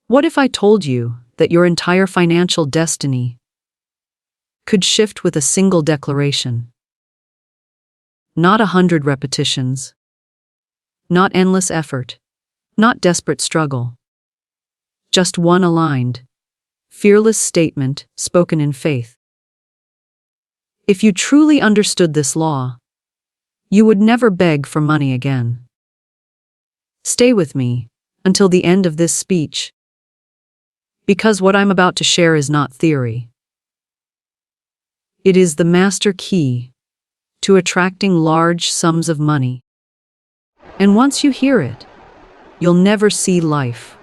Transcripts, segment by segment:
What if I told you that your entire financial destiny could shift with a single declaration? Not 100 repetitions, not endless effort, not desperate struggle. Just one aligned, fearless statement spoken in faith. If you truly understood this law, you would never beg for money again. Stay with me until the end of this speech, because what I'm about to share is not theory. It is the master key to attracting large sums of money. And once you hear it, you'll never see life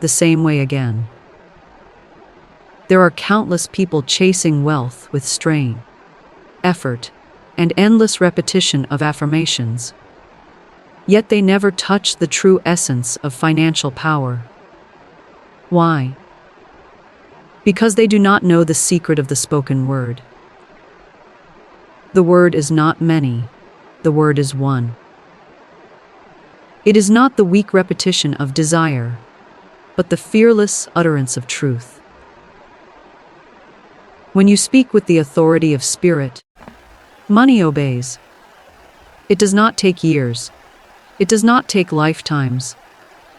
the same way again. There are countless people chasing wealth with strain, effort, and endless repetition of affirmations. Yet they never touch the true essence of financial power. Why? Because they do not know the secret of the spoken word. The word is not many, the word is one. It is not the weak repetition of desire, but the fearless utterance of truth. When you speak with the authority of spirit, money obeys. It does not take years. It does not take lifetimes.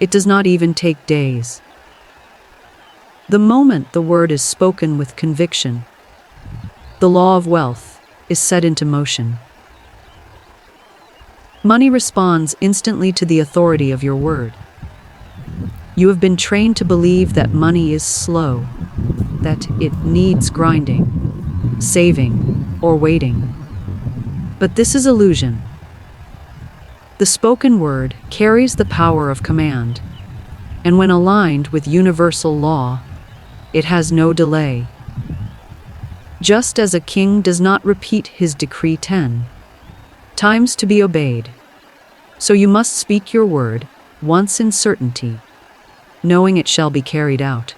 It does not even take days. The moment the word is spoken with conviction, the law of wealth is set into motion. Money responds instantly to the authority of your word. You have been trained to believe that money is slow, that it needs grinding, saving, or waiting. But this is illusion. The spoken word carries the power of command, and when aligned with universal law, it has no delay. Just as a king does not repeat his decree 10 times to be obeyed, so you must speak your word once in certainty, knowing it shall be carried out.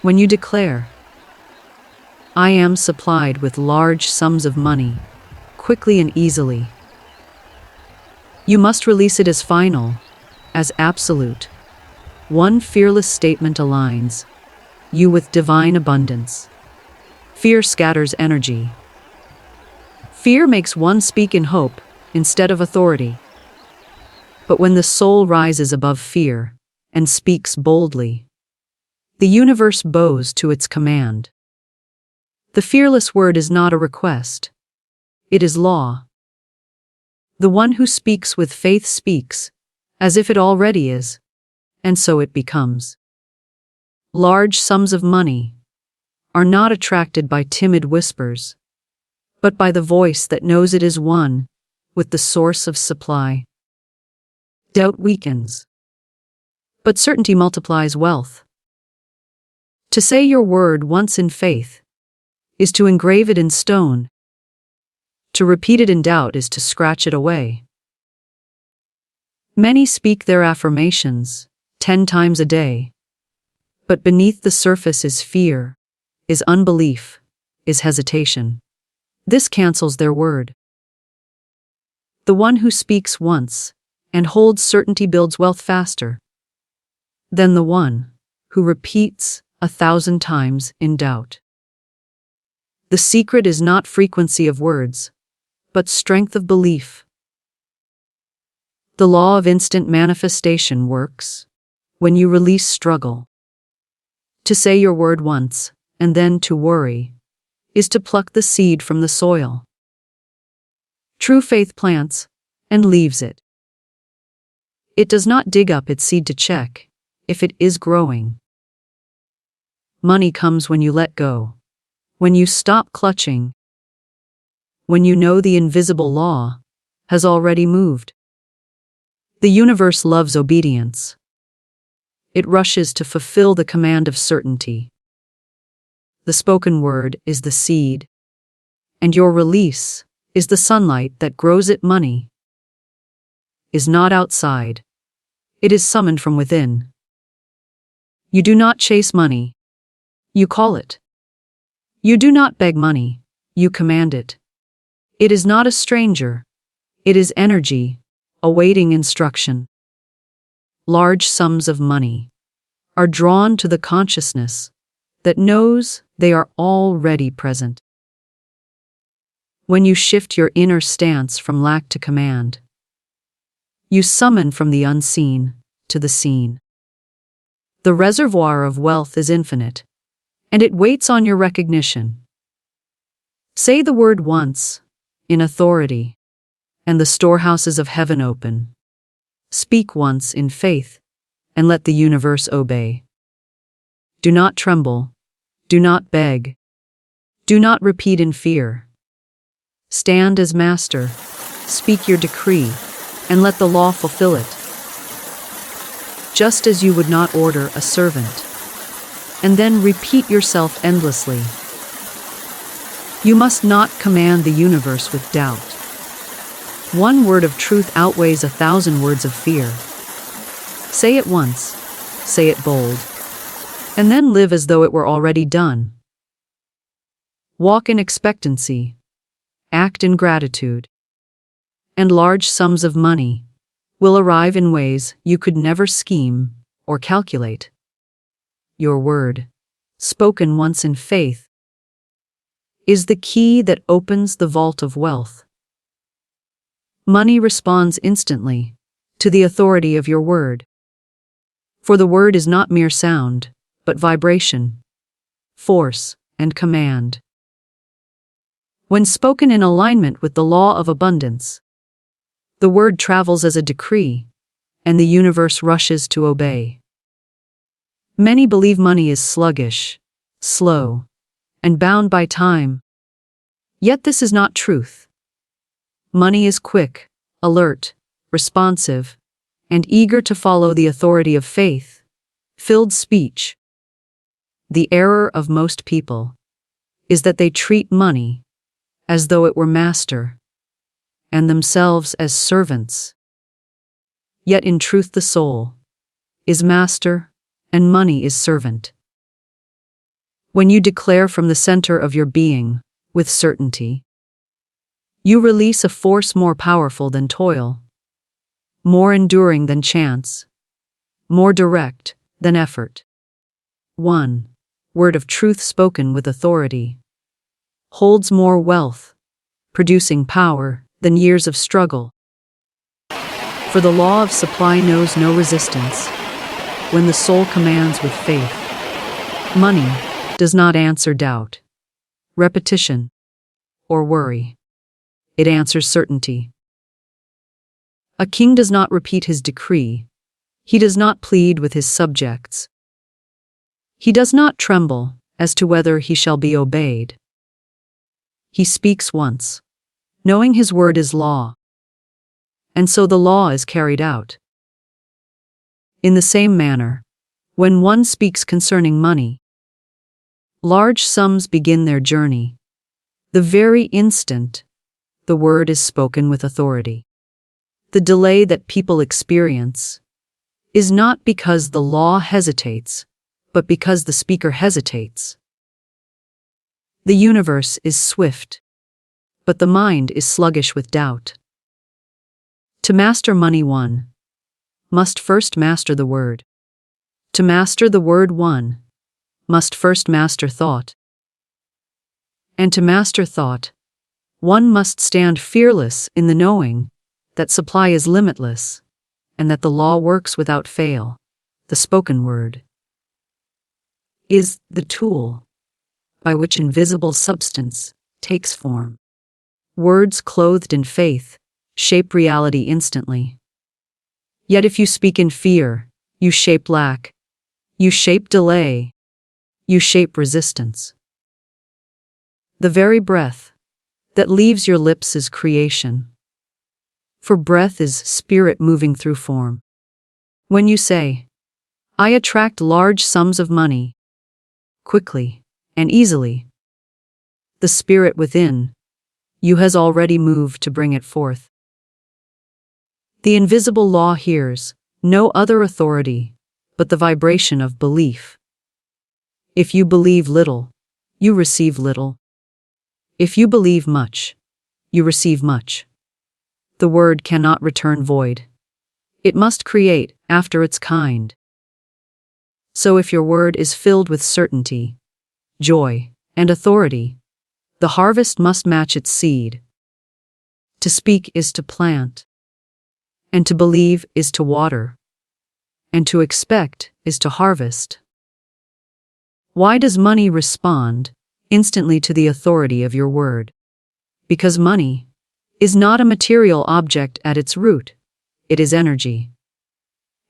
When you declare, "I am supplied with large sums of money, quickly and easily," you must release it as final, as absolute. One fearless statement aligns you with divine abundance. Fear scatters energy. Fear makes one speak in hope instead of authority. But when the soul rises above fear and speaks boldly, the universe bows to its command. The fearless word is not a request. It is law. The one who speaks with faith speaks as if it already is, and so it becomes. Large sums of money are not attracted by timid whispers, but by the voice that knows it is one with the source of supply. Doubt weakens, but certainty multiplies wealth. To say your word once in faith is to engrave it in stone. To repeat it in doubt is to scratch it away. Many speak their affirmations 10 times a day, but beneath the surface is fear, is unbelief, is hesitation. This cancels their word. The one who speaks once and holds certainty builds wealth faster than the one who repeats 1,000 times in doubt. The secret is not frequency of words, but strength of belief. The law of instant manifestation works when you release struggle. To say your word once and then to worry is to pluck the seed from the soil. True faith plants and leaves it. It does not dig up its seed to check if it is growing. Money comes when you let go, when you stop clutching, when you know the invisible law has already moved. The universe loves obedience. It rushes to fulfill the command of certainty. The spoken word is the seed, and your release is the sunlight that grows it. Money is not outside. It is summoned from within. You do not chase money. You call it. You do not beg money. You command it. It is not a stranger. It is energy, awaiting instruction. Large sums of money are drawn to the consciousness that knows they are already present. When you shift your inner stance from lack to command, you summon from the unseen to the seen. The reservoir of wealth is infinite, and it waits on your recognition. Say the word once, in authority, and the storehouses of heaven open. Speak once in faith, and let the universe obey. Do not tremble, do not beg, do not repeat in fear. Stand as master, speak your decree, and let the law fulfill it. Just as you would not order a servant, and then repeat yourself endlessly. You must not command the universe with doubt. One word of truth outweighs 1,000 words of fear. Say it once, say it bold, and then live as though it were already done. Walk in expectancy, act in gratitude, and large sums of money will arrive in ways you could never scheme or calculate. Your word, spoken once in faith, is the key that opens the vault of wealth. Money responds instantly to the authority of your word. For the word is not mere sound, but vibration, force, and command. When spoken in alignment with the law of abundance, the word travels as a decree, and the universe rushes to obey. Many believe money is sluggish, slow, and bound by time. Yet this is not truth. Money is quick, alert, responsive, and eager to follow the authority of faith-filled speech. The error of most people is that they treat money as though it were master, and themselves as servants. Yet in truth the soul is master and money is servant. When you declare from the center of your being with certainty, you release a force more powerful than toil, more enduring than chance, more direct than effort. One word of truth spoken with authority holds more wealth, producing power than years of struggle. For the law of supply knows no resistance. When the soul commands with faith, money does not answer doubt, repetition, or worry. It answers certainty. A king does not repeat his decree. He does not plead with his subjects. He does not tremble as to whether he shall be obeyed. He speaks once, knowing his word is law, and so the law is carried out. In the same manner, when one speaks concerning money, large sums begin their journey, the very instant the word is spoken with authority. The delay that people experience is not because the law hesitates, but because the speaker hesitates. The universe is swift, but the mind is sluggish with doubt. To master money, one must first master the word. To master the word, one must first master thought. And to master thought, one must stand fearless in the knowing that supply is limitless and that the law works without fail. The spoken word is the tool by which invisible substance takes form. Words clothed in faith shape reality instantly. Yet if you speak in fear, you shape lack, you shape delay, you shape resistance. The very breath that leaves your lips is creation. For breath is spirit moving through form. When you say, I attract large sums of money, quickly and easily, the spirit within you has already moved to bring it forth. The invisible law hears no other authority but the vibration of belief. If you believe little, you receive little. If you believe much, you receive much. The word cannot return void. It must create after its kind. So if your word is filled with certainty, joy, and authority, the harvest must match its seed. To speak is to plant, and to believe is to water, and to expect is to harvest. Why does money respond instantly to the authority of your word? Because money is not a material object at its root. It is energy.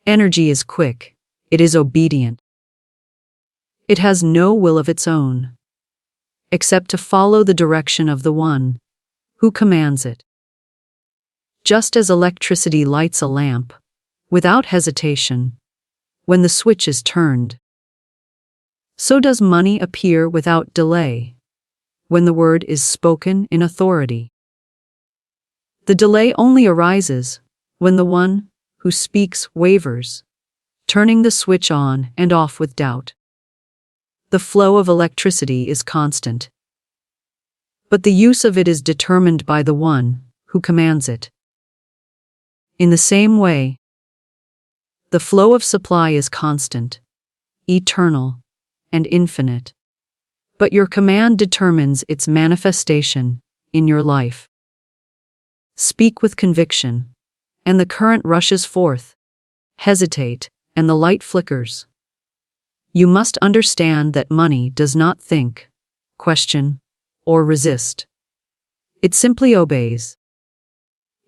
Energy is quick. It is obedient. It has no will of its own, except to follow the direction of the one who commands it. Just as electricity lights a lamp, without hesitation, when the switch is turned, so does money appear without delay, when the word is spoken in authority. The delay only arises when the one who speaks wavers, turning the switch on and off with doubt. The flow of electricity is constant, but the use of it is determined by the one who commands it. In the same way, the flow of supply is constant, eternal, and infinite, but your command determines its manifestation in your life. Speak with conviction, and the current rushes forth. Hesitate, and the light flickers. You must understand that money does not think, question, or resist. It simply obeys.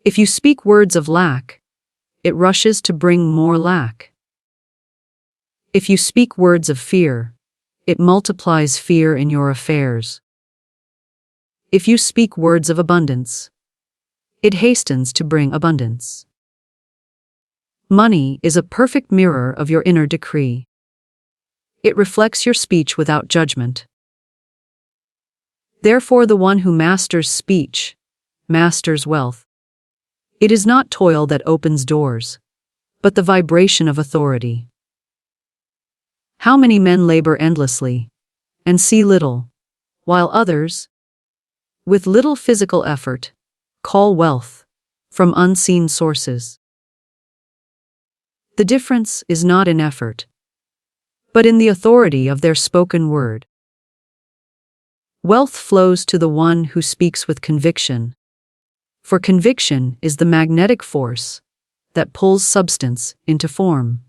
If you speak words of lack, it rushes to bring more lack. If you speak words of fear, it multiplies fear in your affairs. If you speak words of abundance, it hastens to bring abundance. Money is a perfect mirror of your inner decree. It reflects your speech without judgment. Therefore, the one who masters speech masters wealth. It is not toil that opens doors, but the vibration of authority. How many men labor endlessly and see little, while others, with little physical effort, call wealth from unseen sources. The difference is not in effort, but in the authority of their spoken word. Wealth flows to the one who speaks with conviction, for conviction is the magnetic force that pulls substance into form.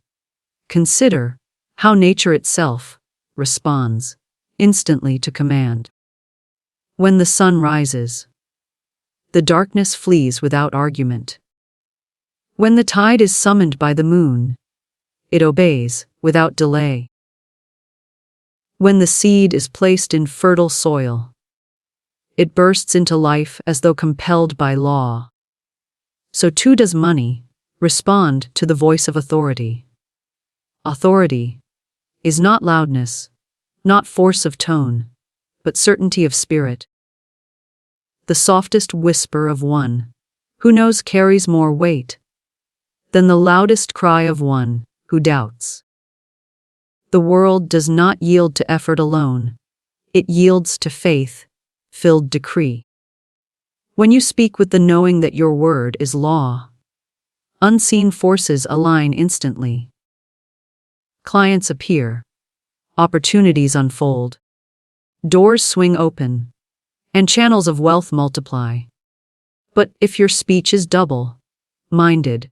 Consider how nature itself responds instantly to command. When the sun rises, the darkness flees without argument. When the tide is summoned by the moon, it obeys without delay. When the seed is placed in fertile soil, it bursts into life as though compelled by law. So too does money respond to the voice of authority. Authority is not loudness, not force of tone, but certainty of spirit. The softest whisper of one who knows carries more weight than the loudest cry of one who doubts. The world does not yield to effort alone. It yields to faith-filled decree. When you speak with the knowing that your word is law, unseen forces align instantly. Clients appear, opportunities unfold, doors swing open, and channels of wealth multiply. But if your speech is double-minded,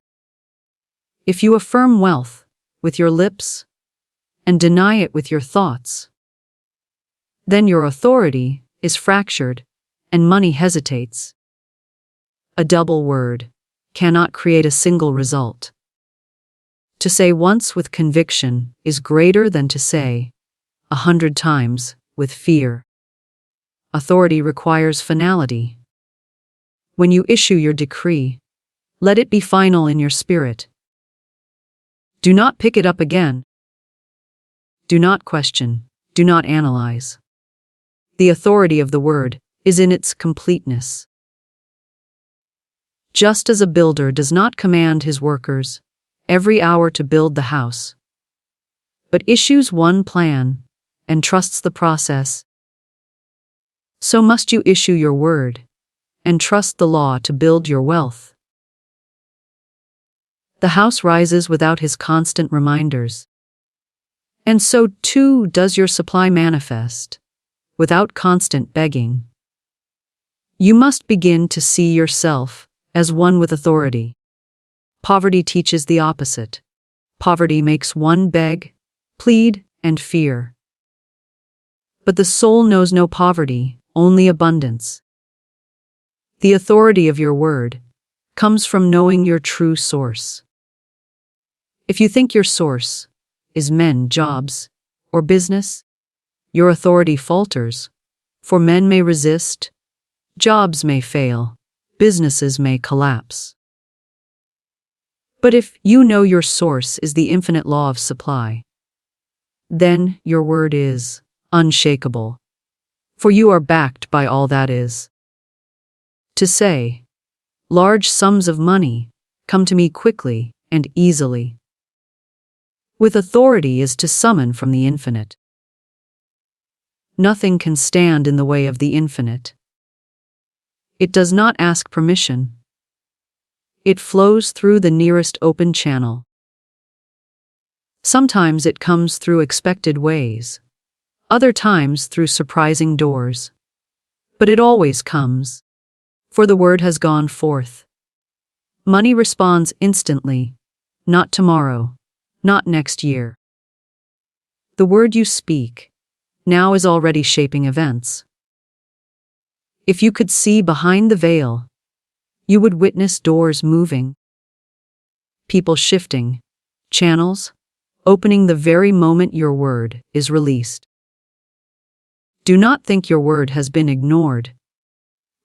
if you affirm wealth with your lips and deny it with your thoughts, then your authority is fractured and money hesitates. A double word cannot create a single result. To say once with conviction is greater than to say 100 times with fear. Authority requires finality. When you issue your decree, let it be final in your spirit. Do not pick it up again. Do not question. Do not analyze. The authority of the word is in its completeness. Just as a builder does not command his workers every hour to build the house, but issues one plan and trusts the process, so must you issue your word and trust the law to build your wealth. The house rises without his constant reminders, And so too does your supply manifest, without constant begging. You must begin to see yourself as one with authority. Poverty teaches the opposite. Poverty makes one beg, plead, and fear. But the soul knows no poverty, only abundance. The authority of your word comes from knowing your true source. If you think your source is men, jobs, or business, your authority falters, for men may resist, jobs may fail, businesses may collapse. But if you know your source is the infinite law of supply, then your word is unshakable, for you are backed by all that is. To say, large sums of money come to me quickly and easily, with authority is to summon from the infinite. Nothing can stand in the way of the infinite. It does not ask permission. It flows through the nearest open channel. Sometimes it comes through expected ways, other times through surprising doors. But it always comes, for the word has gone forth. Money responds instantly, not tomorrow, not next year. The word you speak now is already shaping events. If you could see behind the veil, you would witness doors moving, people shifting, channels opening the very moment your word is released. Do not think your word has been ignored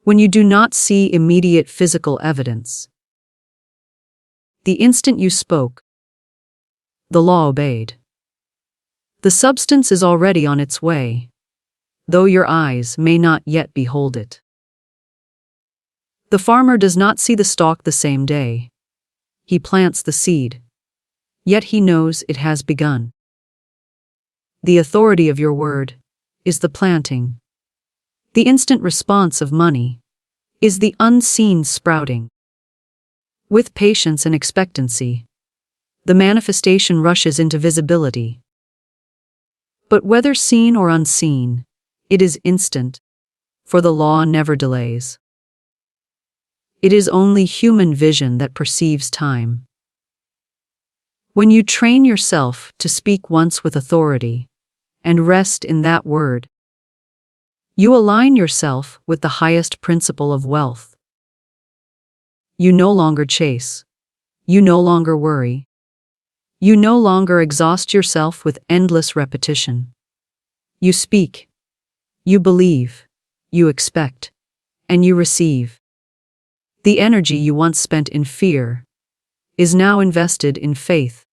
when you do not see immediate physical evidence. The instant you spoke, the law obeyed. The substance is already on its way, though your eyes may not yet behold it. The farmer does not see the stalk the same day. He plants the seed, yet he knows it has begun. The authority of your word is the planting. The instant response of money is the unseen sprouting. With patience and expectancy, the manifestation rushes into visibility. But whether seen or unseen, it is instant, for the law never delays. It is only human vision that perceives time. When you train yourself to speak once with authority and rest in that word, you align yourself with the highest principle of wealth. You no longer chase. You no longer worry. You no longer exhaust yourself with endless repetition. You speak. You believe. You expect. And you receive. The energy you once spent in fear is now invested in faith.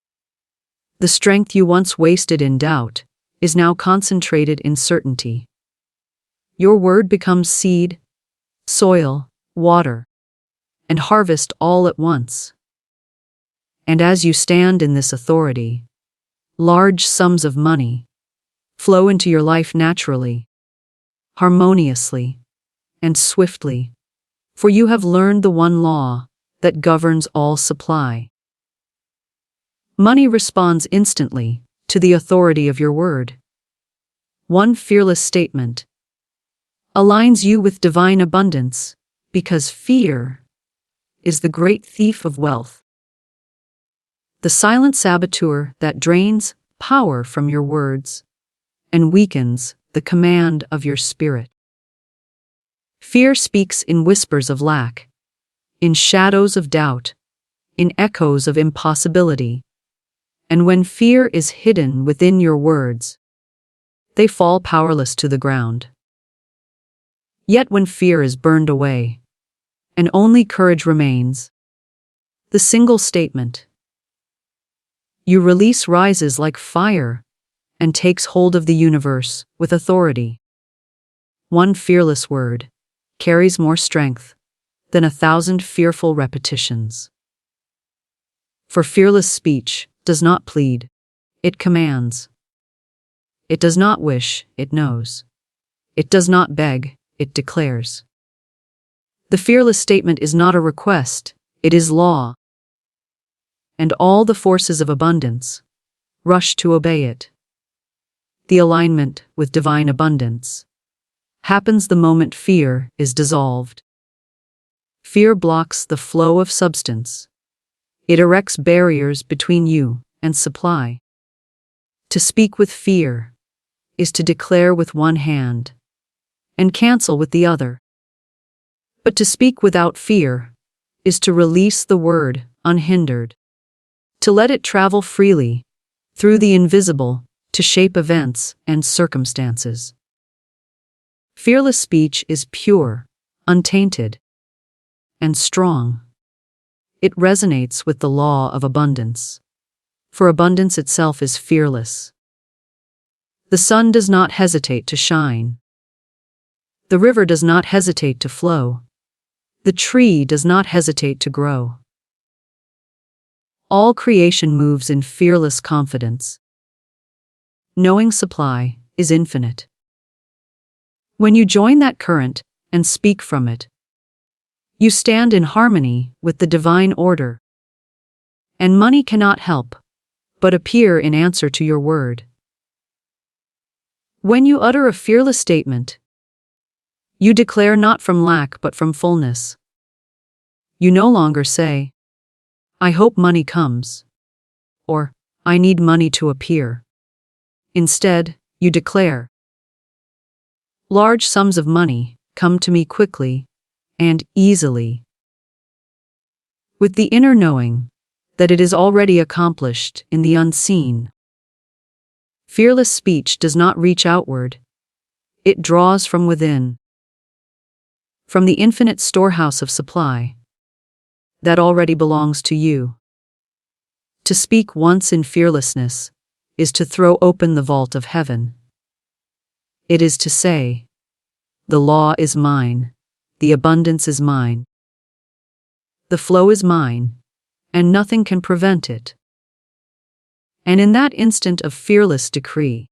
The strength you once wasted in doubt is now concentrated in certainty. Your word becomes seed, soil, water, and harvest all at once. And as you stand in this authority, large sums of money flow into your life naturally, harmoniously, and swiftly, for you have learned the one law that governs all supply. Money responds instantly to the authority of your word. One fearless statement aligns you with divine abundance, because fear is the great thief of wealth. The silent saboteur that drains power from your words and weakens the command of your spirit. Fear speaks in whispers of lack, in shadows of doubt, in echoes of impossibility. And when fear is hidden within your words, they fall powerless to the ground. Yet when fear is burned away, and only courage remains, the single statement you release rises like fire and takes hold of the universe with authority. One fearless word carries more strength than 1,000 fearful repetitions. For fearless speech does not plead, it commands. It does not wish, it knows. It does not beg, it declares. The fearless statement is not a request, it is law. And all the forces of abundance rush to obey it. the alignment with divine abundance, happens the moment fear is dissolved. Fear blocks the flow of substance. It erects barriers between you and supply. To speak with fear is to declare with one hand and cancel with the other. But to speak without fear is to release the word unhindered, to let it travel freely through the invisible to shape events and circumstances. Fearless speech is pure, untainted, and strong. It resonates with the law of abundance, for abundance itself is fearless. The sun does not hesitate to shine. The river does not hesitate to flow. The tree does not hesitate to grow. All creation moves in fearless confidence. Knowing supply is infinite. When you join that current and speak from it, you stand in harmony with the divine order. And money cannot help but appear in answer to your word. When you utter a fearless statement, you declare not from lack but from fullness. You no longer say, "I hope money comes," or "I need money to appear." Instead, you declare, "Large sums of money come to me quickly and easily," with the inner knowing that it is already accomplished in the unseen. Fearless speech does not reach outward. It draws from within, from the infinite storehouse of supply that already belongs to you. To speak once in fearlessness is to throw open the vault of heaven. It is to say, "The law is mine, the abundance is mine. The flow is mine, and nothing can prevent it." And in that instant of fearless decree,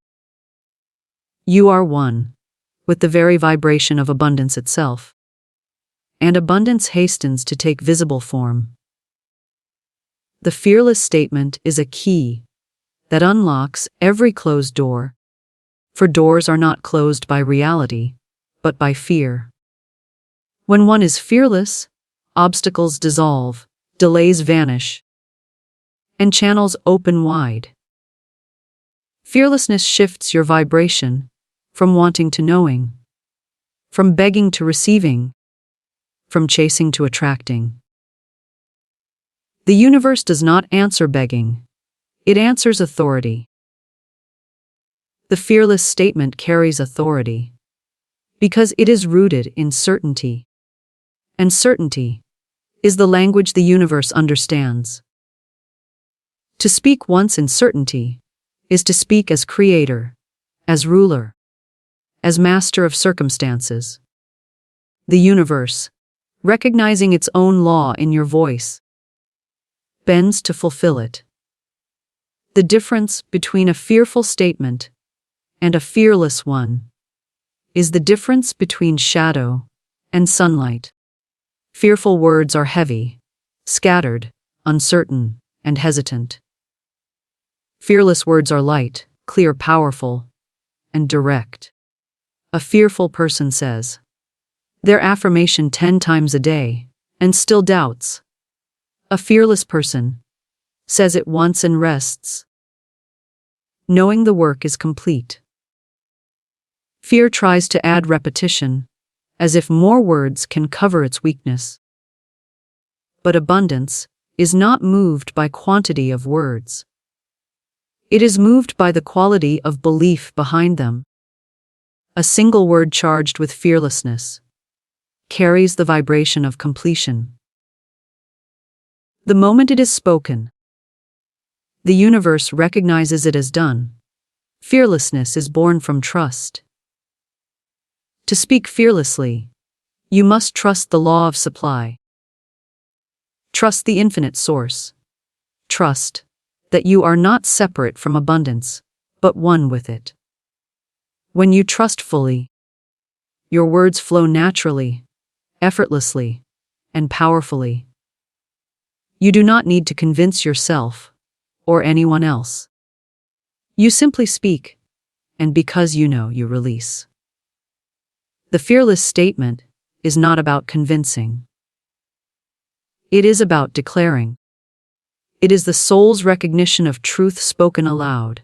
you are one with the very vibration of abundance itself. And abundance hastens to take visible form. The fearless statement is a key that unlocks every closed door, for doors are not closed by reality, but by fear. When one is fearless, obstacles dissolve, delays vanish, and channels open wide. Fearlessness shifts your vibration from wanting to knowing, from begging to receiving, from chasing to attracting. The universe does not answer begging, it answers authority. The fearless statement carries authority because it is rooted in certainty, and certainty is the language the universe understands. To speak once in certainty is to speak as creator, as ruler, as master of circumstances. The universe, recognizing its own law in your voice, bends to fulfill it. The difference between a fearful statement and a fearless one is the difference between shadow and sunlight. Fearful words are heavy, scattered, uncertain, and hesitant. Fearless words are light, clear, powerful, and direct. A fearful person says their affirmation 10 times a day and still doubts. A fearless person says it once and rests, knowing the work is complete. Fear tries to add repetition, as if more words can cover its weakness. But abundance is not moved by quantity of words. It is moved by the quality of belief behind them. A single word charged with fearlessness carries the vibration of completion. The moment it is spoken, the universe recognizes it as done. Fearlessness is born from trust. To speak fearlessly, you must trust the law of supply. Trust the infinite source. Trust that you are not separate from abundance, but one with it. When you trust fully, your words flow naturally, effortlessly, and powerfully. You do not need to convince yourself or anyone else. You simply speak, and because you know, you release. The fearless statement is not about convincing. It is about declaring. It is the soul's recognition of truth spoken aloud.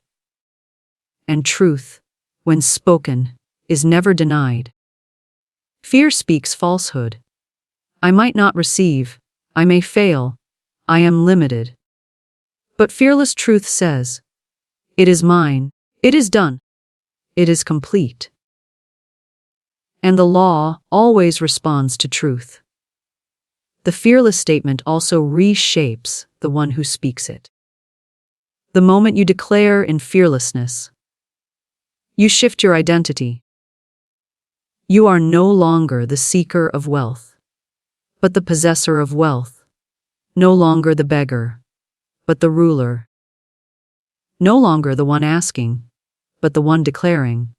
And truth, when spoken, is never denied. Fear speaks falsehood. I might not receive, I may fail, I am limited. But fearless truth says, it is mine, it is done, it is complete. And the law always responds to truth. The fearless statement also reshapes the one who speaks it. The moment you declare in fearlessness, you shift your identity. You are no longer the seeker of wealth, but the possessor of wealth. No longer the beggar, but the ruler. No longer the one asking, but the one declaring.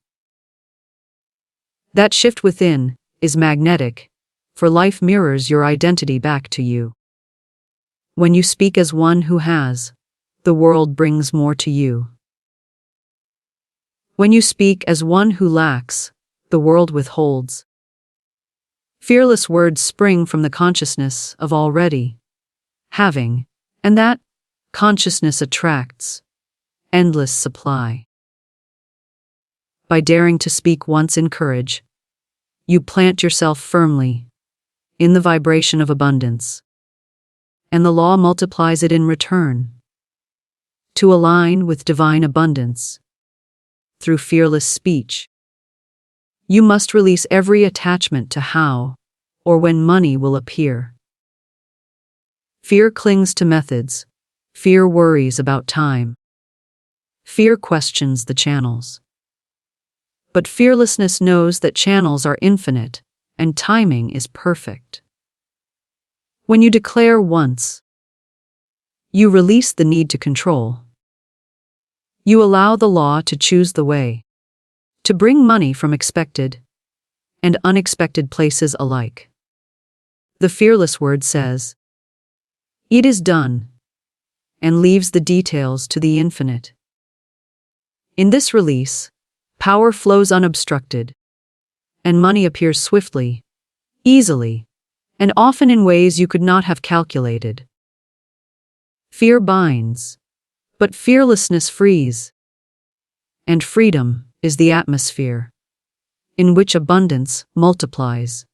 That shift within is magnetic, for life mirrors your identity back to you. When you speak as one who has, the world brings more to you. When you speak as one who lacks, the world withholds. Fearless words spring from the consciousness of already having, and that consciousness attracts endless supply. By daring to speak once in courage, you plant yourself firmly in the vibration of abundance, and the law multiplies it in return. To align with divine abundance, through fearless speech, you must release every attachment to how or when money will appear. Fear clings to methods. Fear worries about time. Fear questions the channels. But fearlessness knows that channels are infinite and timing is perfect. When you declare once, you release the need to control. You allow the law to choose the way, to bring money from expected and unexpected places alike. The fearless word says, it is done, and leaves the details to the infinite. In this release, power flows unobstructed, and money appears swiftly, easily, and often in ways you could not have calculated. Fear binds, but fearlessness frees. And freedom is the atmosphere in which abundance multiplies.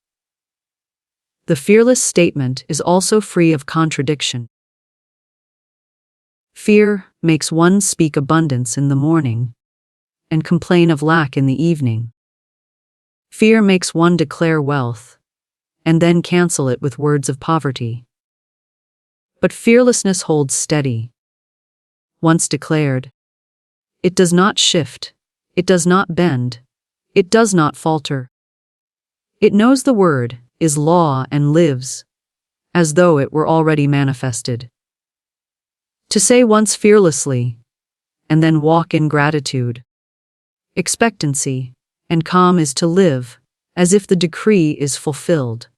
The fearless statement is also free of contradiction. Fear makes one speak abundance in the morning and complain of lack in the evening. Fear makes one declare wealth and then cancel it with words of poverty. But fearlessness holds steady. Once declared, it does not shift, it does not bend, it does not falter. It knows the word is law and lives, as though it were already manifested. To say once fearlessly, and then walk in gratitude, expectancy, and calm is to live, as if the decree is fulfilled.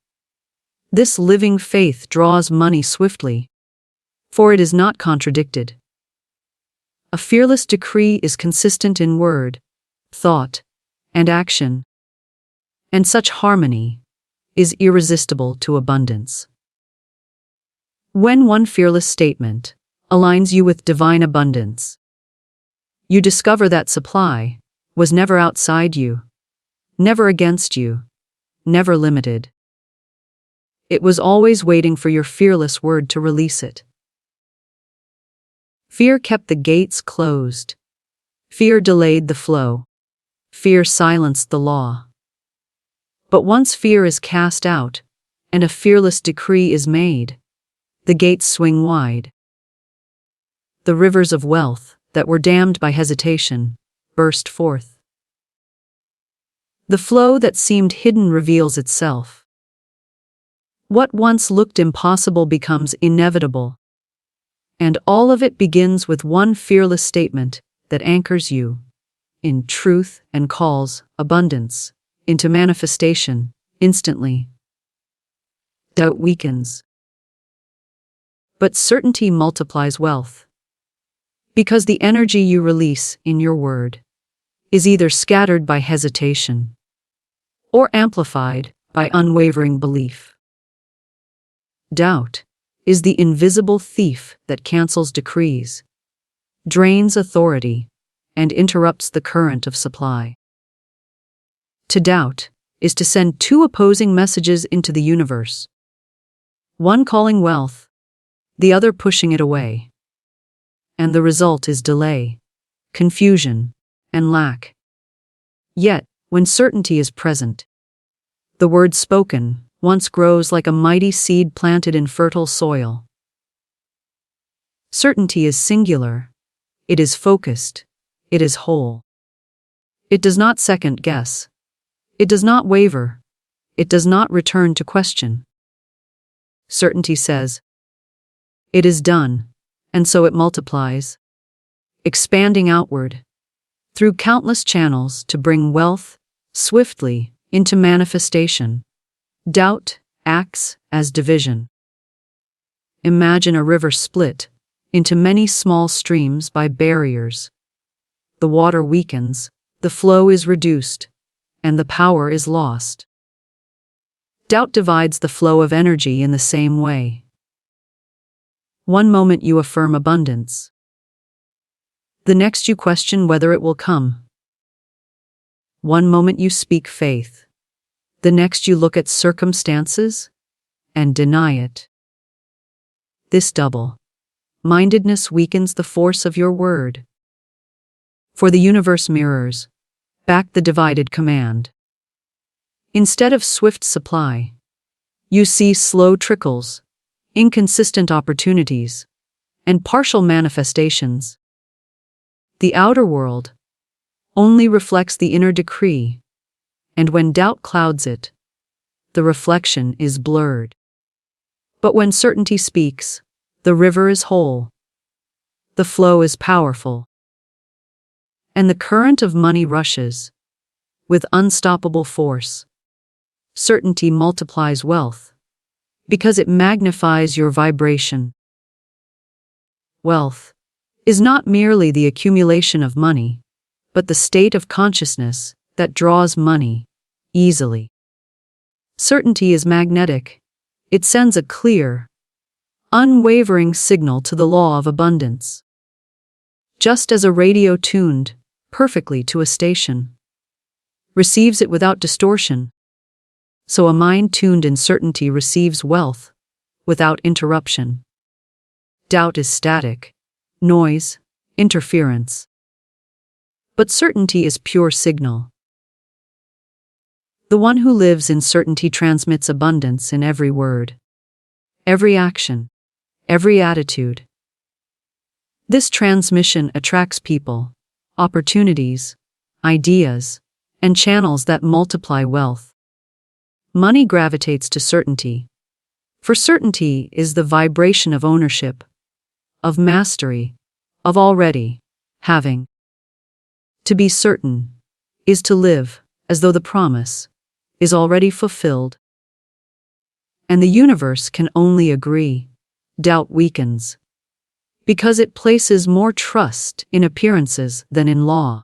This living faith draws money swiftly, for it is not contradicted. A fearless decree is consistent in word, thought, and action, and such harmony is irresistible to abundance. When one fearless statement aligns you with divine abundance, you discover that supply was never outside you, never against you, never limited. It was always waiting for your fearless word to release it. Fear kept the gates closed. Fear delayed the flow. Fear silenced the law. But once fear is cast out, and a fearless decree is made, the gates swing wide. The rivers of wealth that were dammed by hesitation burst forth. The flow that seemed hidden reveals itself. What once looked impossible becomes inevitable. And all of it begins with one fearless statement that anchors you in truth and calls abundance into manifestation instantly. Doubt weakens, but certainty multiplies wealth, because the energy you release in your word is either scattered by hesitation or amplified by unwavering belief. Doubt is the invisible thief that cancels decrees, drains authority, and interrupts the current of supply. To doubt is to send two opposing messages into the universe, one calling wealth, the other pushing it away. And the result is delay, confusion, and lack. Yet, when certainty is present, the word spoken once grows like a mighty seed planted in fertile soil. Certainty is singular, it is focused, it is whole. It does not second guess, it does not waver, it does not return to question. Certainty says, "It is done," and so it multiplies, expanding outward, through countless channels to bring wealth swiftly into manifestation. Doubt acts as division. Imagine a river split into many small streams by barriers. The water weakens, the flow is reduced, and the power is lost. Doubt divides the flow of energy in the same way. One moment you affirm abundance. The next you question whether it will come. One moment you speak faith. The next you look at circumstances and deny it. This double-mindedness weakens the force of your word. For the universe mirrors back the divided command. Instead of swift supply, you see slow trickles, inconsistent opportunities, and partial manifestations. The outer world only reflects the inner decree, and when doubt clouds it, the reflection is blurred. But when certainty speaks, the river is whole, the flow is powerful, and the current of money rushes with unstoppable force. Certainty multiplies wealth because it magnifies your vibration. Wealth is not merely the accumulation of money, but the state of consciousness that draws money easily. Certainty is magnetic. It sends a clear, unwavering signal to the law of abundance. Just as a radio tuned perfectly to a station receives it without distortion, so a mind tuned in certainty receives wealth without interruption. Doubt is static, noise, interference. But certainty is pure signal. The one who lives in certainty transmits abundance in every word, every action, every attitude. This transmission attracts people, opportunities, ideas, and channels that multiply wealth. Money gravitates to certainty, for certainty is the vibration of ownership, of mastery, of already having. To be certain is to live as though the promise is already fulfilled. And the universe can only agree. Doubt weakens, because it places more trust in appearances than in law.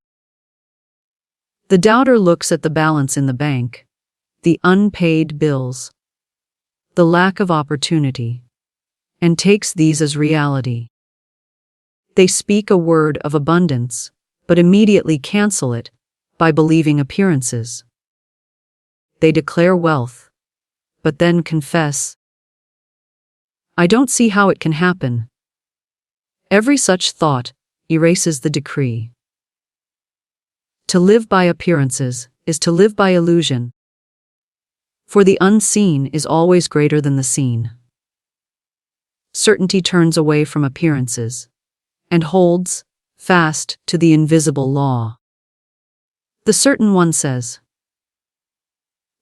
The doubter looks at the balance in the bank, the unpaid bills, the lack of opportunity, and takes these as reality. They speak a word of abundance, but immediately cancel it by believing appearances. They declare wealth, but then confess, "I don't see how it can happen." Every such thought erases the decree. To live by appearances is to live by illusion, for the unseen is always greater than the seen. Certainty turns away from appearances and holds fast to the invisible law. The certain one says,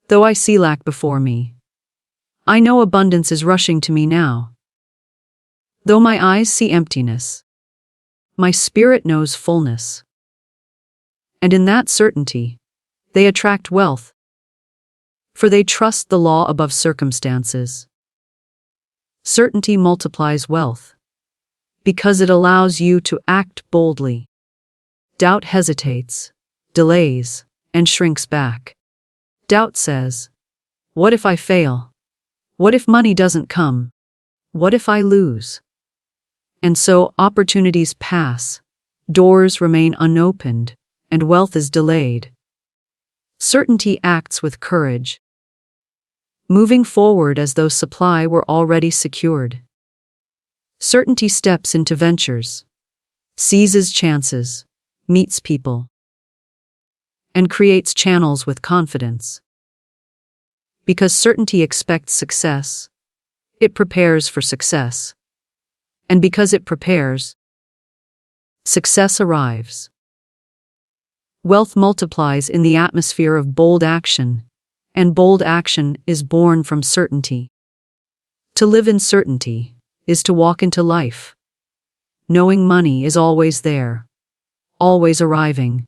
"Though I see lack before me, I know abundance is rushing to me now. Though my eyes see emptiness, my spirit knows fullness." And in that certainty, they attract wealth, for they trust the law above circumstances. Certainty multiplies wealth, because it allows you to act boldly. Doubt hesitates, delays, and shrinks back. Doubt says, what if I fail? What if money doesn't come? What if I lose? And so opportunities pass, doors remain unopened, and wealth is delayed. Certainty acts with courage, moving forward as though supply were already secured. Certainty steps into ventures, seizes chances, meets people, and creates channels with confidence. Because certainty expects success, it prepares for success. And because it prepares, success arrives. Wealth multiplies in the atmosphere of bold action, and bold action is born from certainty. To live in certainty is to walk into life, knowing money is always there, always arriving,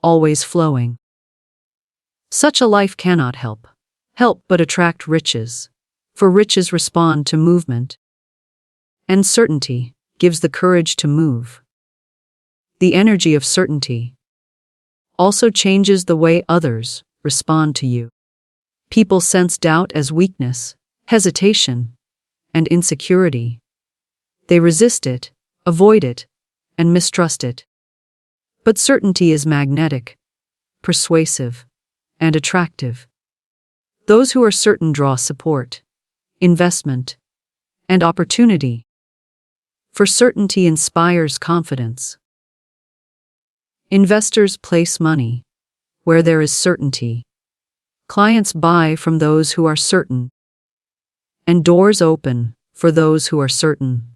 always flowing. Such a life cannot help but attract riches, for riches respond to movement, and certainty gives the courage to move. The energy of certainty also changes the way others respond to you. People sense doubt as weakness, hesitation, and insecurity. They resist it, avoid it, and mistrust it. But certainty is magnetic, persuasive, and attractive. Those who are certain draw support, investment, and opportunity. For certainty inspires confidence. Investors place money where there is certainty. Clients buy from those who are certain, and doors open for those who are certain.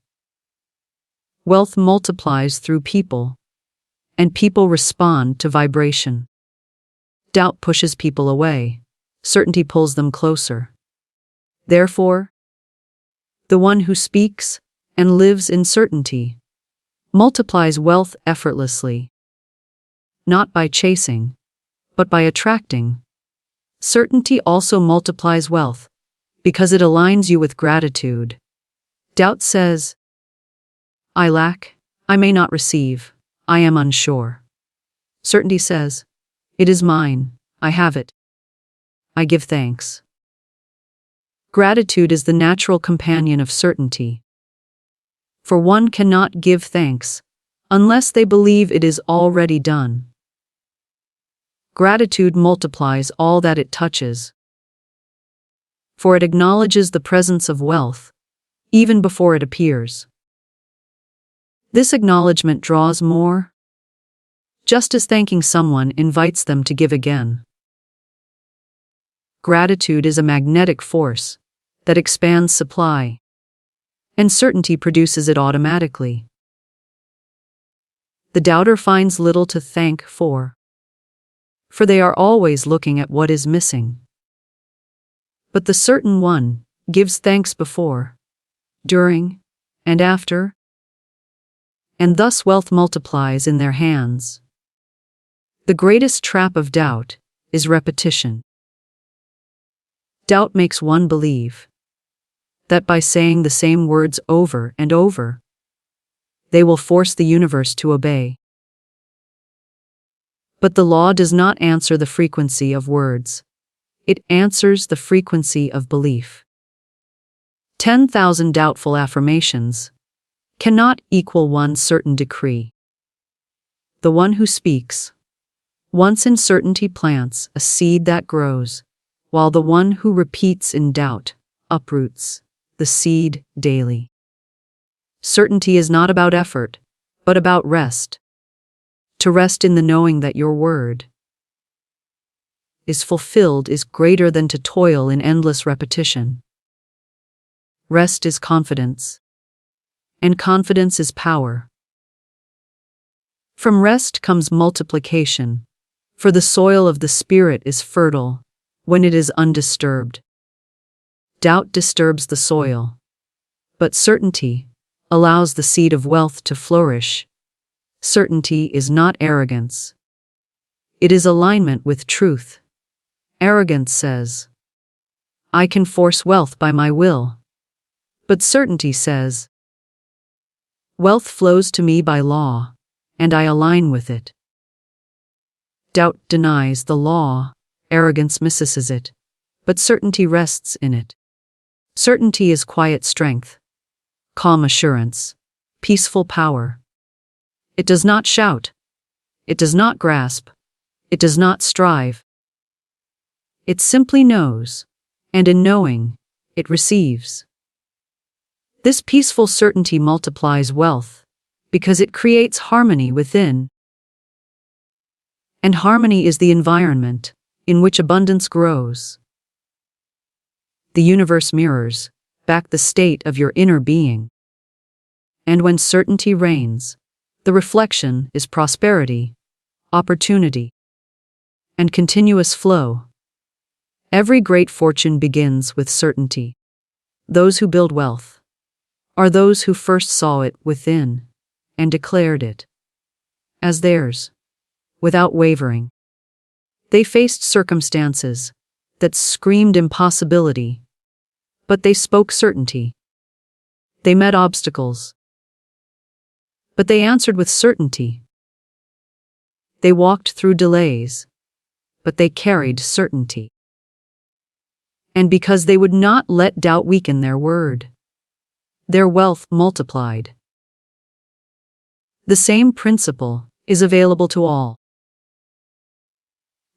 Wealth multiplies through people, and people respond to vibration. Doubt pushes people away, certainty pulls them closer. Therefore, the one who speaks and lives in certainty multiplies wealth effortlessly, not by chasing, but by attracting. Certainty also multiplies wealth, because it aligns you with gratitude. Doubt says, I lack, I may not receive, I am unsure. Certainty says, it is mine, I have it. I give thanks. Gratitude is the natural companion of certainty. For one cannot give thanks unless they believe it is already done. Gratitude multiplies all that it touches, for it acknowledges the presence of wealth, even before it appears. This acknowledgement draws more, just as thanking someone invites them to give again. Gratitude is a magnetic force that expands supply, and certainty produces it automatically. The doubter finds little to thank for they are always looking at what is missing. But the certain one gives thanks before, during, and after, and thus wealth multiplies in their hands. The greatest trap of doubt is repetition. Doubt makes one believe that by saying the same words over and over, they will force the universe to obey. But the law does not answer the frequency of words. It answers the frequency of belief. 10,000 doubtful affirmations cannot equal one certain decree. The one who speaks, once in certainty, plants a seed that grows, while the one who repeats in doubt uproots the seed daily. Certainty is not about effort, but about rest. To rest in the knowing that your word is fulfilled is greater than to toil in endless repetition. Rest is confidence, and confidence is power. From rest comes multiplication, for the soil of the spirit is fertile when it is undisturbed. Doubt disturbs the soil, but certainty allows the seed of wealth to flourish. Certainty is not arrogance. It is alignment with truth. Arrogance says, I can force wealth by my will. But certainty says, wealth flows to me by law, and I align with it. Doubt denies the law, arrogance misses it, but certainty rests in it. Certainty is quiet strength, calm assurance, peaceful power. It does not shout, it does not grasp, it does not strive. It simply knows, and in knowing, it receives. This peaceful certainty multiplies wealth, because it creates harmony within. And harmony is the environment in which abundance grows. The universe mirrors back the state of your inner being. And when certainty reigns, the reflection is prosperity, opportunity, and continuous flow. Every great fortune begins with certainty. Those who build wealth are those who first saw it within and declared it as theirs, without wavering. They faced circumstances that screamed impossibility, but they spoke certainty. They met obstacles, but they answered with certainty. They walked through delays, but they carried certainty. And because they would not let doubt weaken their word, their wealth multiplied. The same principle is available to all.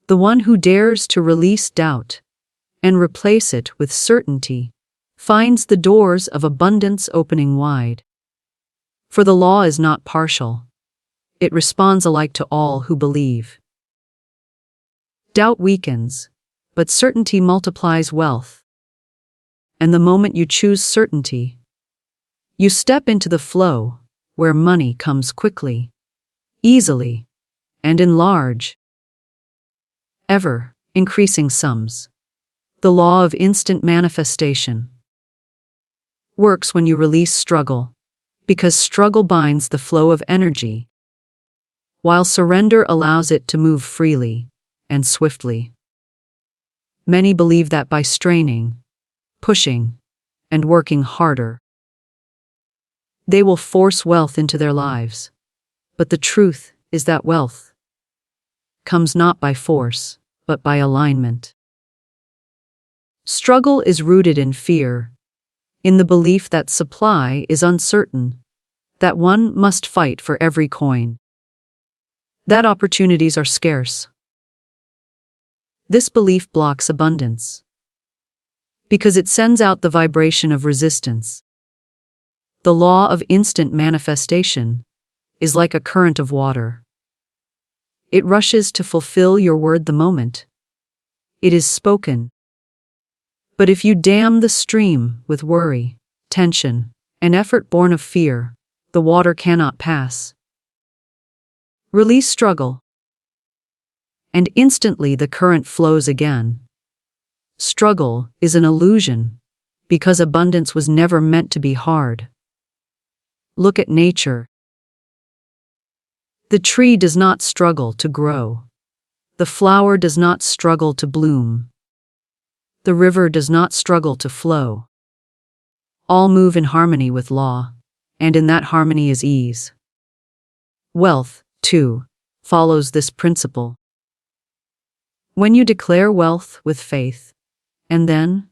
The one who dares to release doubt and replace it with certainty finds the doors of abundance opening wide. For the law is not partial. It responds alike to all who believe. Doubt weakens, but certainty multiplies wealth. And the moment you choose certainty, you step into the flow where money comes quickly, easily, and in large, ever increasing sums. The law of instant manifestation works when you release struggle, because struggle binds the flow of energy, while surrender allows it to move freely and swiftly. Many believe that by straining, pushing, and working harder, they will force wealth into their lives. But the truth is that wealth comes not by force, but by alignment. Struggle is rooted in fear, in the belief that supply is uncertain, that one must fight for every coin, that opportunities are scarce. This belief blocks abundance, because it sends out the vibration of resistance. The law of instant manifestation is like a current of water. It rushes to fulfill your word the moment it is spoken. But if you dam the stream with worry, tension, and effort born of fear, the water cannot pass. Release struggle, and instantly the current flows again. Struggle is an illusion, because abundance was never meant to be hard. Look at nature. The tree does not struggle to grow. The flower does not struggle to bloom. The river does not struggle to flow. All move in harmony with law, and in that harmony is ease. Wealth, too, follows this principle. When you declare wealth with faith, and then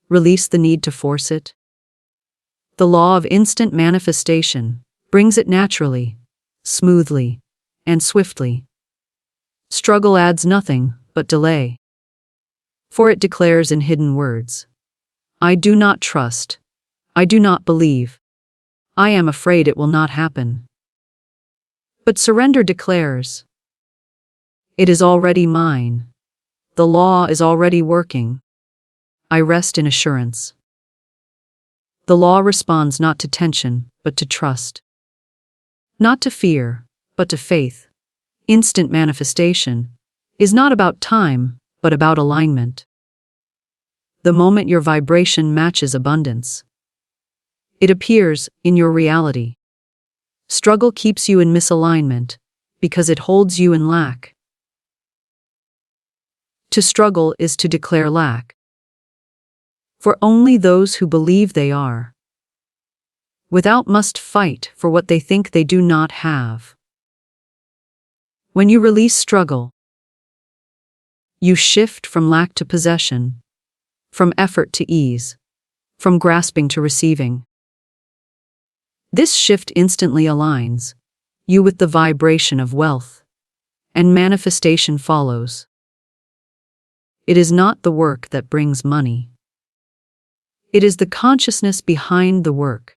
release the need to force it, the law of instant manifestation brings it naturally, smoothly, and swiftly. Struggle adds nothing but delay. For it declares in hidden words, I do not trust, I do not believe, I am afraid it will not happen. But surrender declares, it is already mine, the law is already working, I rest in assurance. The law responds not to tension, but to trust. Not to fear, but to faith. Instant manifestation is not about time, but about alignment. The moment your vibration matches abundance, it appears in your reality. Struggle keeps you in misalignment, because it holds you in lack. To struggle is to declare lack. For only those who believe they are, without must fight for what they think they do not have. When you release struggle, You shift from lack to possession, from effort to ease, from grasping to receiving. This shift instantly aligns you with the vibration of wealth, and manifestation follows. It is not the work that brings money. It is the consciousness behind the work.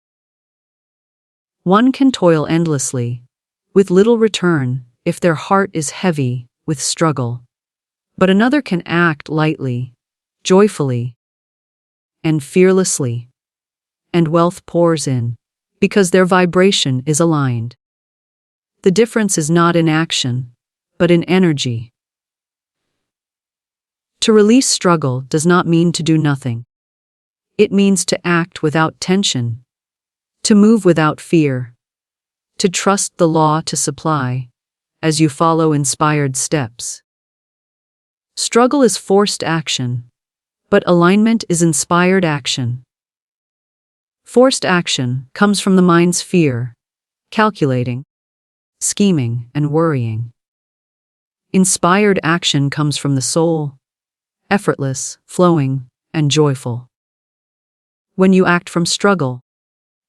One can toil endlessly, with little return, if their heart is heavy with struggle. But another can act lightly, joyfully, and fearlessly, and wealth pours in, because their vibration is aligned. The difference is not in action, but in energy. To release struggle does not mean to do nothing. It means to act without tension, to move without fear, to trust the law to supply, as you follow inspired steps. Struggle is forced action, but alignment is inspired action. Forced action comes from the mind's fear, calculating, scheming, and worrying. Inspired action comes from the soul, effortless, flowing, and joyful. When you act from struggle,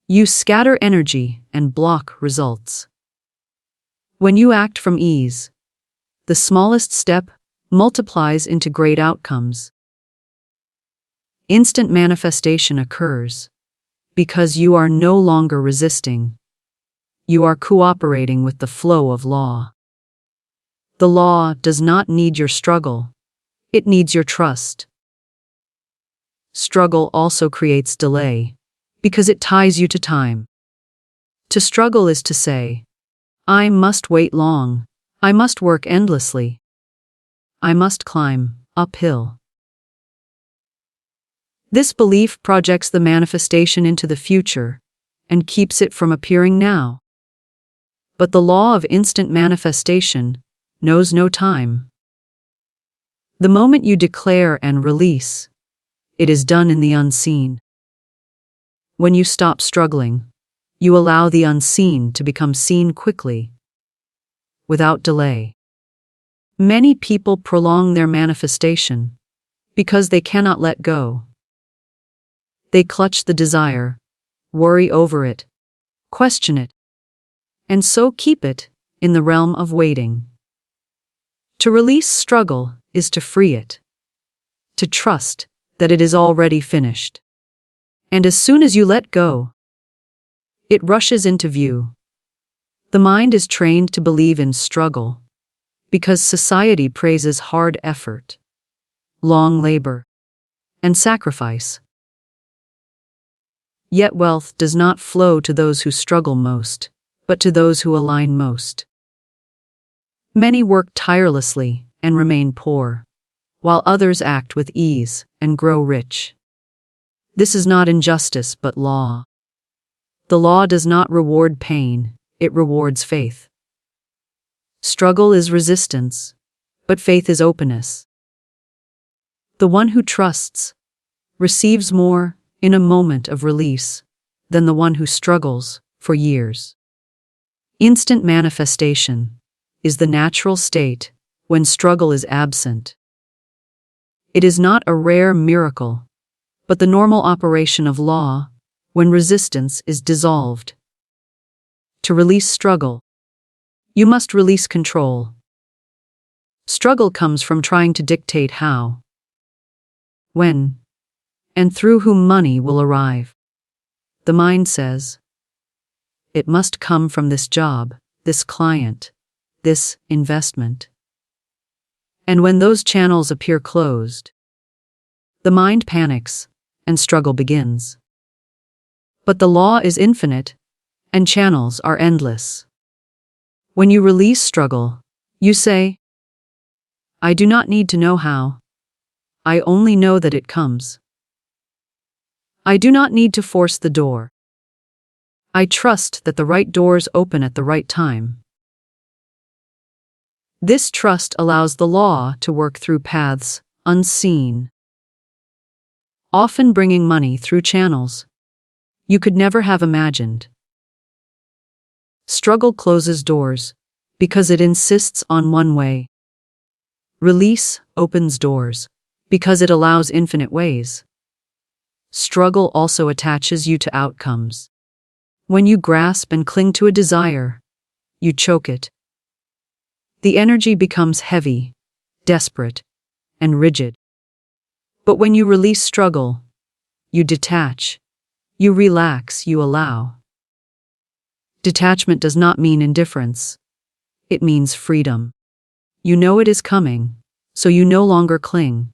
you scatter energy and block results. When you act from ease, the smallest step multiplies into great outcomes. Instant manifestation occurs because you are no longer resisting. You are cooperating with the flow of law. The law does not need your struggle. It needs your trust. Struggle also creates delay, because it ties you to time. To struggle is to say, I must wait long, I must work endlessly, I must climb uphill. This belief projects the manifestation into the future and keeps it from appearing now. But the law of instant manifestation knows no time. The moment you declare and release, it is done in the unseen. When you stop struggling, you allow the unseen to become seen quickly, without delay. Many people prolong their manifestation because they cannot let go. They clutch the desire, worry over it, question it, and so keep it in the realm of waiting. To release struggle is to free it, to trust that it is already finished. And as soon as you let go, it rushes into view. The mind is trained to believe in struggle because society praises hard effort, long labor, and sacrifice. Yet wealth does not flow to those who struggle most, but to those who align most. Many work tirelessly and remain poor, while others act with ease and grow rich. This is not injustice but law. The law does not reward pain, it rewards faith. Struggle is resistance, but faith is openness. The one who trusts receives more in a moment of release than the one who struggles for years. Instant manifestation is the natural state when struggle is absent. It is not a rare miracle, but the normal operation of law when resistance is dissolved. To release struggle, you must release control. Struggle comes from trying to dictate how, when, and through whom money will arrive. The mind says, it must come from this job, this client, this investment. And when those channels appear closed, the mind panics and struggle begins. But the law is infinite, and channels are endless. When you release struggle, you say, I do not need to know how. I only know that it comes. I do not need to force the door. I trust that the right doors open at the right time. This trust allows the law to work through paths unseen, often bringing money through channels you could never have imagined. Struggle closes doors because it insists on one way. Release opens doors because it allows infinite ways. Struggle also attaches you to outcomes. When you grasp and cling to a desire, you choke it. The energy becomes heavy, desperate, and rigid. But when you release struggle, you detach, you relax, you allow. Detachment does not mean indifference. It means freedom. You know it is coming, so you no longer cling.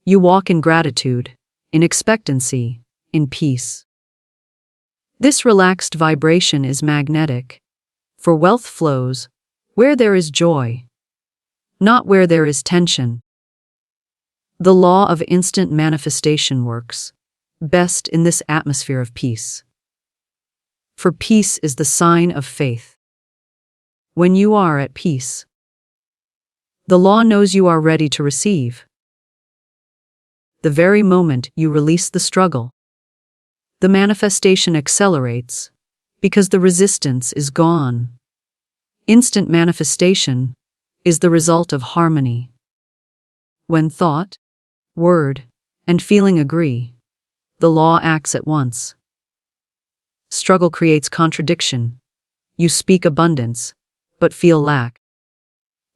You walk in gratitude, in expectancy, in peace. This relaxed vibration is magnetic, for wealth flows where there is joy, not where there is tension. The law of instant manifestation works best in this atmosphere of peace. For peace is the sign of faith. When you are at peace, the law knows you are ready to receive. The very moment you release the struggle, the manifestation accelerates because the resistance is gone. Instant manifestation is the result of harmony. When thought, word, and feeling agree, the law acts at once. Struggle creates contradiction. You speak abundance, but feel lack.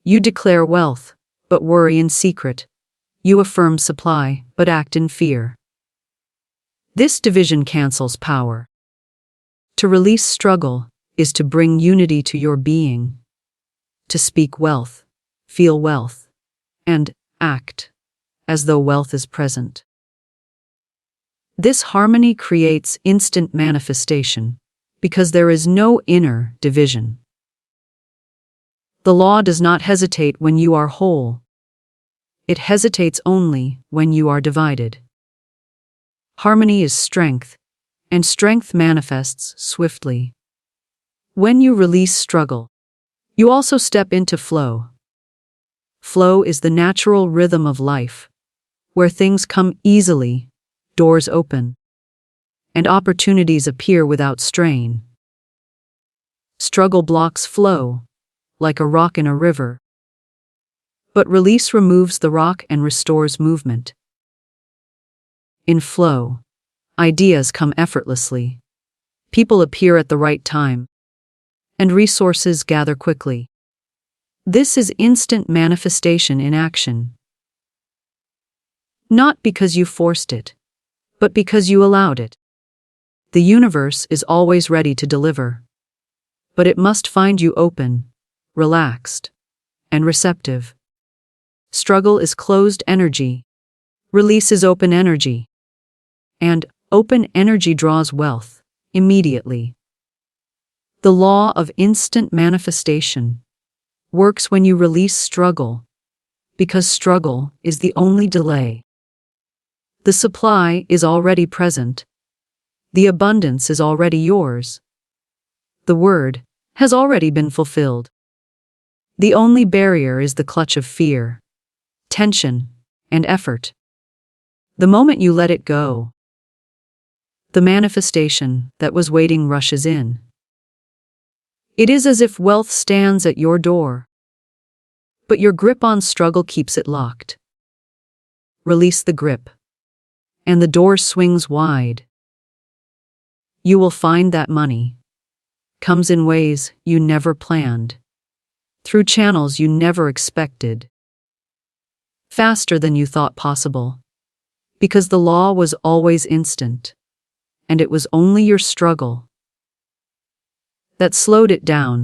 You declare wealth, but worry in secret. You affirm supply, but act in fear. This division cancels power. To release struggle is to bring unity to your being. To speak wealth, feel wealth, and act as though wealth is present. This harmony creates instant manifestation because there is no inner division. The law does not hesitate when you are whole. It hesitates only when you are divided. Harmony is strength, and strength manifests swiftly. When you release struggle, you also step into flow. Flow is the natural rhythm of life, where things come easily, doors open, and opportunities appear without strain. Struggle blocks flow, like a rock in a river. But release removes the rock and restores movement. In flow, ideas come effortlessly, people appear at the right time, and resources gather quickly. This is instant manifestation in action. Not because you forced it, but because you allowed it. The universe is always ready to deliver, but it must find you open, relaxed, and receptive. Struggle is closed energy. Release is open energy. And open energy draws wealth immediately. The law of instant manifestation works when you release struggle, because struggle is the only delay. The supply is already present. The abundance is already yours. The word has already been fulfilled. The only barrier is the clutch of fear, tension, and effort. The moment you let it go, the manifestation that was waiting rushes in. It is as if wealth stands at your door, but your grip on struggle keeps it locked. Release the grip, and the door swings wide. You will find that money comes in ways you never planned, through channels you never expected, faster than you thought possible, because the law was always instant, and it was only your struggle that slowed it down.